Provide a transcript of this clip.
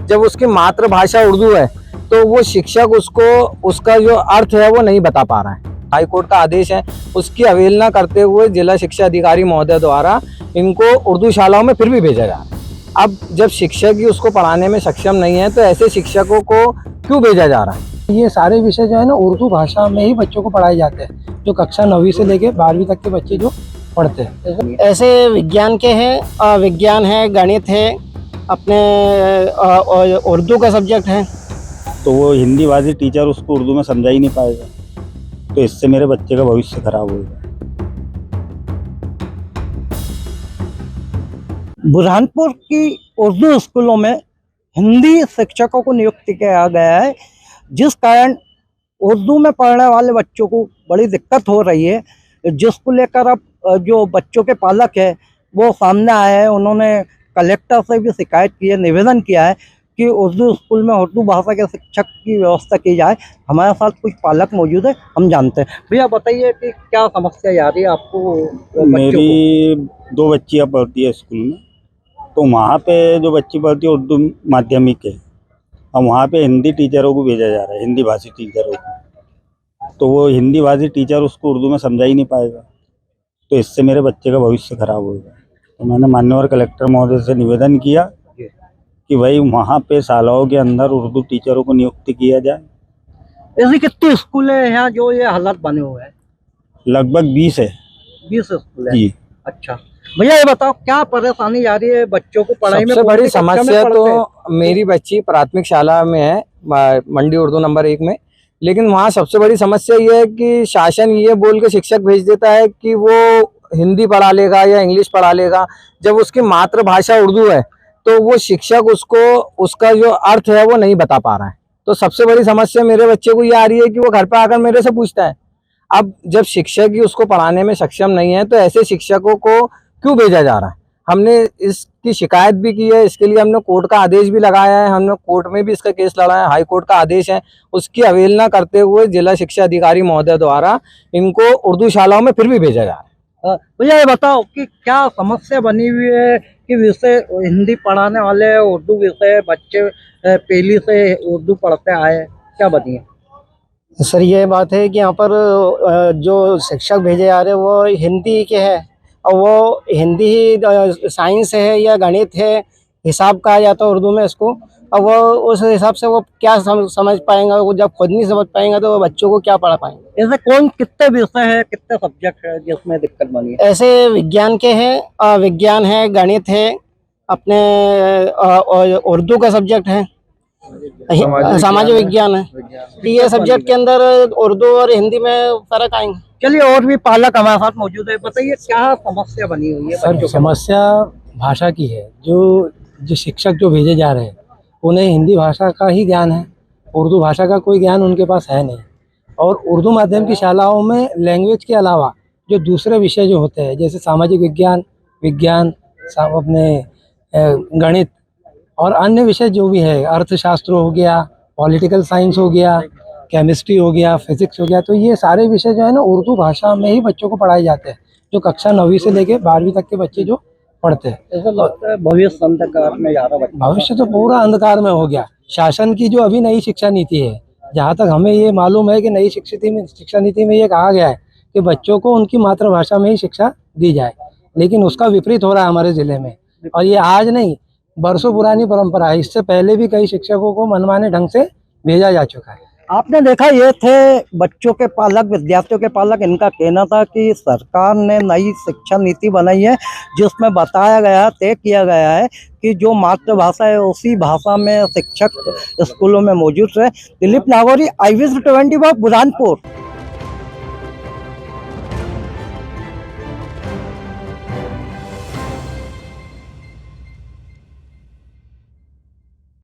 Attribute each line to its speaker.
Speaker 1: जब उसकी मातृभाषा उर्दू है तो वो शिक्षक उसको उसका जो अर्थ है वो नहीं बता पा रहा है। हाई कोर्ट का आदेश है, उसकी अवहेलना करते हुए जिला शिक्षा अधिकारी महोदय द्वारा इनको उर्दू शालाओं में फिर भी भेजा जा रहा है। अब जब शिक्षक ही उसको पढ़ाने में सक्षम नहीं है तो ऐसे शिक्षकों को क्यों भेजा जा रहा है?
Speaker 2: ये सारे विषय जो है ना उर्दू भाषा में ही बच्चों को पढ़ाए जाते हैं, जो कक्षा 9वीं से लेके 12वीं तक के बच्चे जो पढ़ते हैं।
Speaker 3: ऐसे विज्ञान के हैं, विज्ञान है, गणित है, अपने उर्दू का सब्जेक्ट है,
Speaker 4: तो वो हिंदी भाषी टीचर उसको उर्दू में समझा ही नहीं पाएगा, तो इससे मेरे बच्चे का भविष्य खराब होगा।
Speaker 5: बुरहानपुर की उर्दू स्कूलों में हिंदी शिक्षकों को नियुक्त किया गया है, जिस कारण उर्दू में पढ़ने वाले बच्चों को बड़ी दिक्कत हो रही है, जिसको लेकर अब जो बच्चों के पालक है वो सामने आए हैं। उन्होंने कलेक्टर से भी शिकायत की है, निवेदन किया है कि उर्दू स्कूल में उर्दू भाषा के शिक्षक की व्यवस्था की जाए। हमारे साथ कुछ पालक मौजूद है, हम जानते हैं। भैया बताइए कि क्या समस्या आ रही है आपको?
Speaker 4: मेरी 2 बच्चियाँ पढ़ती है स्कूल में, तो वहाँ पे जो बच्ची पढ़ती है उर्दू माध्यमिक है, और वहाँ पे हिंदी टीचरों को भेजा जा रहा है, हिंदी भाषी टीचरों को, तो वो हिंदी भाषी टीचर उसको उर्दू में समझा ही नहीं पाएगा, तो इससे मेरे बच्चे का भविष्य खराब होगा। तो मैंने माननीय कलेक्टर महोदय से निवेदन किया कि भाई वहाँ पे शालाओं के अंदर उर्दू टीचरों को नियुक्त किया जाए।
Speaker 5: ऐसी कितने स्कूल है यहाँ जो ये हालात बने हुए हैं?
Speaker 4: लगभग 20 है।
Speaker 5: 20 स्कूल है
Speaker 4: जी।
Speaker 5: अच्छा भैया, ये बताओ क्या परेशानी आ रही है बच्चों को पढ़ाई में?
Speaker 1: सबसे बड़ी समस्या तो मेरी बच्ची प्राथमिक शाला में है, मंडी उर्दू नंबर 1 में, लेकिन वहाँ सबसे बड़ी समस्या ये है कि शासन ये बोल के शिक्षक भेज देता है कि वो हिंदी पढ़ा लेगा या इंग्लिश पढ़ा लेगा। जब उसकी मातृभाषा उर्दू है तो वो शिक्षक उसको उसका जो अर्थ है वो नहीं बता पा रहा है। तो सबसे बड़ी समस्या मेरे बच्चे को ये आ रही है कि वो घर पे आकर मेरे से पूछता है। अब जब शिक्षक ही उसको पढ़ाने में सक्षम नहीं है तो ऐसे शिक्षकों को क्यों भेजा जा रहा है? हमने इसकी शिकायत भी की है, इसके लिए हमने कोर्ट का आदेश भी लगाया है, हमने कोर्ट में भी इसका केस लड़ा है। हाई कोर्ट का आदेश है, उसकी अवहेलना करते हुए जिला शिक्षा अधिकारी महोदय द्वारा इनको उर्दू शालाओं में फिर भी भेजा जा रहा है।
Speaker 5: भैया ये बताओ कि क्या समस्या बनी हुई है कि विषय हिंदी पढ़ाने वाले उर्दू विषय बच्चे पहली से उर्दू पढ़ते आए, क्या बनी है?
Speaker 3: सर ये बात है कि यहाँ पर जो शिक्षक भेजे जा रहे हैं वो हिंदी के हैं, और वो हिंदी ही साइंस है या गणित है, हिसाब कहा जाता है उर्दू में इसको। अब वो उस हिसाब से वो क्या समझ पाएंगे? वो जब खुद नहीं समझ पाएंगे तो वो बच्चों को क्या पढ़ा पाएंगे?
Speaker 5: ऐसे कितने विषय है, कितने सब्जेक्ट है जिसमें दिक्कत बनी है?
Speaker 3: ऐसे विज्ञान के हैं, विज्ञान है, गणित है, अपने उर्दू का सब्जेक्ट है, सामाजिक विज्ञान है। ये सब्जेक्ट के अंदर उर्दू और हिंदी में फर्क आएंगे।
Speaker 5: चलिए, और भी पालक हमारे साथ मौजूद है, बताइए क्या समस्या बनी हुई है?
Speaker 2: सर समस्या भाषा की है। जो शिक्षक जो भेजे जा रहे हैं उन्हें हिंदी भाषा का ही ज्ञान है, उर्दू भाषा का कोई ज्ञान उनके पास है नहीं। और उर्दू माध्यम की शालाओं में लैंग्वेज के अलावा जो दूसरे विषय जो होते हैं, जैसे सामाजिक विज्ञान अपने गणित और अन्य विषय जो भी है, अर्थशास्त्र हो गया, पॉलिटिकल साइंस हो गया, केमिस्ट्री हो गया, फिजिक्स हो गया, तो ये सारे विषय जो है ना उर्दू भाषा में ही बच्चों को पढ़ाए जाते हैं, जो कक्षा 9वीं से लेके 12वीं तक के बच्चे जो पढ़ते हैं।
Speaker 5: ऐसा लगता है भविष्य अंधकार में जा रहा है।
Speaker 2: भविष्य तो पूरा अंधकार में हो गया। शासन की जो अभी नई शिक्षा नीति है, जहाँ तक हमें ये मालूम है कि नई शिक्षा नीति में ये कहा गया है कि बच्चों को उनकी मातृभाषा में ही शिक्षा दी जाए, लेकिन उसका विपरीत हो रहा है हमारे जिले में। और ये आज नहीं, बरसों पुरानी परंपरा है। इससे पहले भी कई शिक्षकों को मनमाने ढंग से भेजा जा चुका है।
Speaker 5: आपने देखा, ये थे बच्चों के पालक, विद्यार्थियों के पालक। इनका कहना था कि सरकार ने नई शिक्षा नीति बनाई है जिसमें बताया गया, तय किया गया है कि जो मातृभाषा है उसी भाषा में शिक्षक स्कूलों में मौजूद रहे। दिलीप नागौरी, IVS 24, बुरहानपुर।